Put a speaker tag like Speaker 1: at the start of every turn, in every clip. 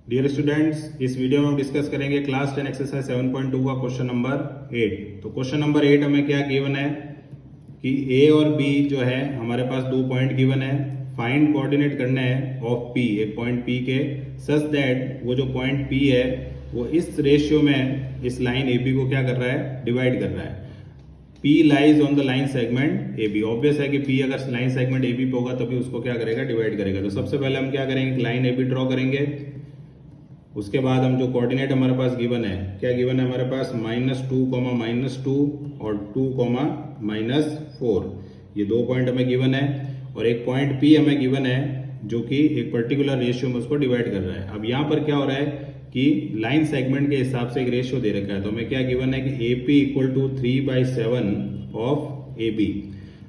Speaker 1: Dear students, इस video में हम डिस्कस करेंगे क्लास 10 एक्सरसाइज 7.2 का क्वेश्चन नंबर 8। तो क्वेश्चन नंबर 8 हमें क्या गिवन है कि ए और बी जो है हमारे पास 2 पॉइंट गिवन है। फाइंड कोऑर्डिनेट करना है ऑफ पी, एक पॉइंट पी के, सच दैट वो जो पॉइंट पी है वो इस रेशियो में इस लाइन ए बी को क्या कर रहा है, डिवाइड कर रहा है। P lies on the line segment A B. Obvious है कि P अगर लाइन सेगमेंट ए बी पे होगा तभी उसको क्या करेगा, डिवाइड करेगा। तो सबसे पहले हम क्या करेंगे, लाइन ए बी ड्रॉ करेंगे। उसके बाद हम जो कोऑर्डिनेट हमारे पास गिवन है, क्या गिवन है हमारे पास, -2, -2 और 2, -4। ये 2 पॉइंट हमें गिवन है और एक पॉइंट P हमें गिवन है जो कि एक पर्टिकुलर रेशियो में उसको डिवाइड कर रहा है। अब यहाँ पर क्या हो रहा है कि लाइन सेगमेंट के हिसाब से एक रेशियो दे रखा है। तो हमें क्या गिवन है कि AP = 3/7 ऑफ AB।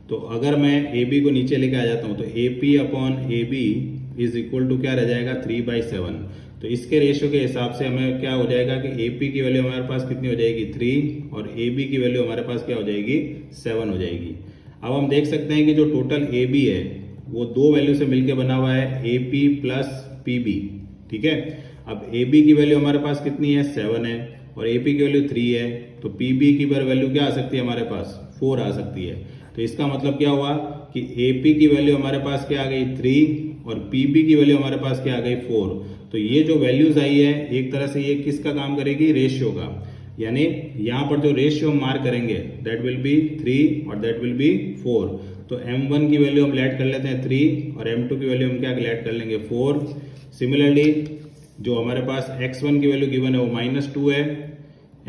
Speaker 1: तो अगर मैं AB को नीचे लेके आ जाता हूँ तो AP/AB = क्या रह जाएगा, 3/7। तो इसके रेशियो के हिसाब से हमें क्या हो जाएगा कि AP की वैल्यू हमारे पास कितनी हो जाएगी, 3, और AB की वैल्यू हमारे पास क्या हो जाएगी, 7 हो जाएगी। अब हम देख सकते हैं कि जो टोटल AB है वो 2 वैल्यू से मिलकर बना हुआ है, AP + PB। ठीक है। अब AB की वैल्यू हमारे पास कितनी है, 7 है, और AP की वैल्यू 3 है। तो PB की वैल्यू क्या आ सकती है हमारे पास, 4 आ सकती है। तो इसका मतलब क्या हुआ कि AP की वैल्यू हमारे पास क्या आ गई, 3, और PB की वैल्यू हमारे पास क्या आ गई, 4। तो ये जो वैल्यूज आई है एक तरह से ये किसका काम करेगी, रेशियो का। यानी यहाँ पर जो रेशियो हम मार्क करेंगे दैट विल बी 3 और दैट विल बी 4। तो M1 की वैल्यू हम लेट कर लेते हैं 3 और M2 की वैल्यू हम क्या लेट कर लेंगे, 4। सिमिलरली जो हमारे पास x1 की वैल्यू गिवन है वो -2 है,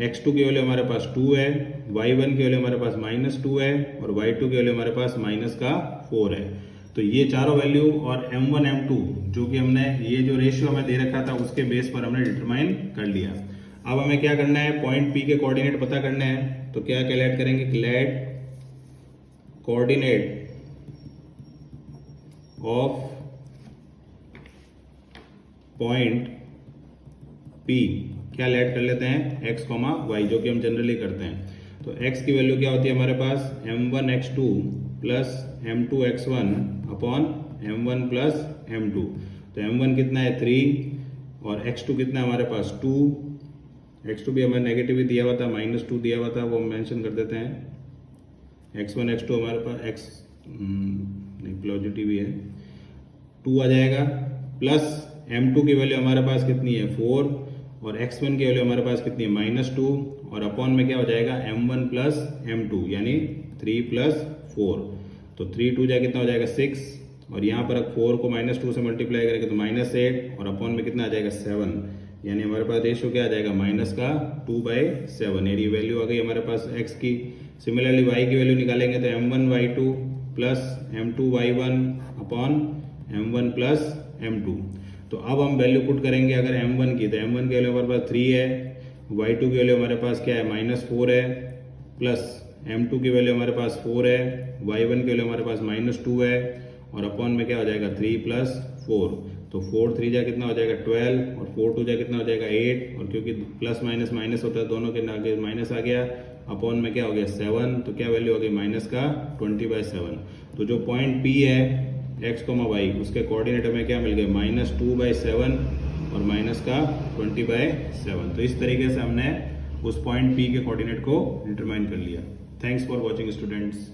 Speaker 1: x2 की वैल्यू हमारे पास 2 है, y1 की वैल्यू हमारे पास -2 है, और y2 की वैल्यू हमारे पास -4 है। तो ये चारों वैल्यू और M1 M2 जो कि हमने ये जो रेशियो हमें दे रखा था उसके बेस पर हमने डिटरमाइन कर लिया। अब हमें क्या करना है, पॉइंट P के कोऑर्डिनेट पता करने हैं। तो क्या कैलकुलेट करेंगे, let coordinate of point P क्या लेट कर लेते हैं, x, y, जो कि हम जनरली करते हैं। तो x की वैल्यू क्या होती है हमारे पास, M1 x2 + M2 x1 upon M1 + M2। तो M1 कितना है, 3, और x2 कितना है हमारे पास, 2। x2 भी हमें नेगेटिव ही दिया हुआ था, -2 दिया हुआ था, वो हम मेंशन कर देते हैं। x1 x2 हमारे पास पॉजिटिव ही है, 2 आ जाएगा, प्लस M2 की वैल्यू हमारे पास कितनी है, 4, और x1 की वैल्यू हमारे पास कितनी है, -2, और अपॉन में क्या हो जाएगा, M1 + M2 यानी 3 + 4। तो 3 2 जा कितना हो जाएगा, 6, और यहाँ पर 4 को -2 से मल्टीप्लाई करेंगे तो -8, और अपॉन में कितना आ जाएगा, 7। यानी हमारे पास रेशियो क्या आ जाएगा, -2/7। यानी वैल्यू आ गई हमारे पास x की। सिमिलरली y की वैल्यू निकालेंगे तो M1 y2 + M2 y1 upon M1 + M2। तो अब हम वैल्यू पुट करेंगे अगर M1 की, तो M1 की वैल्यू हमारे पास 3 है, y2 की वैल्यू हमारे पास क्या है, -4 है, प्लस M2 की वैल्यू हमारे पास 4 है, y1 की वैल्यू हमारे पास -2 है, और अपॉन में क्या हो जाएगा, 3 + 4। तो 4 3 जा कितना हो जाएगा, 12, और 4 2 जा कितना हो जाएगा, 8, और क्योंकि प्लस माइनस माइनस होता है दोनों के आगे माइनस आ गया, अपॉन में क्या हो गया, 7। तो क्या वैल्यू हो गई, -20/7। तो जो पॉइंट P है x, y उसके कोऑर्डिनेट हमें क्या मिल गए, -2/7 और -20/7। तो इस तरीके से हमने उस पॉइंट P के कोऑर्डिनेट को डिटरमाइन कर लिया। Thanks for watching students.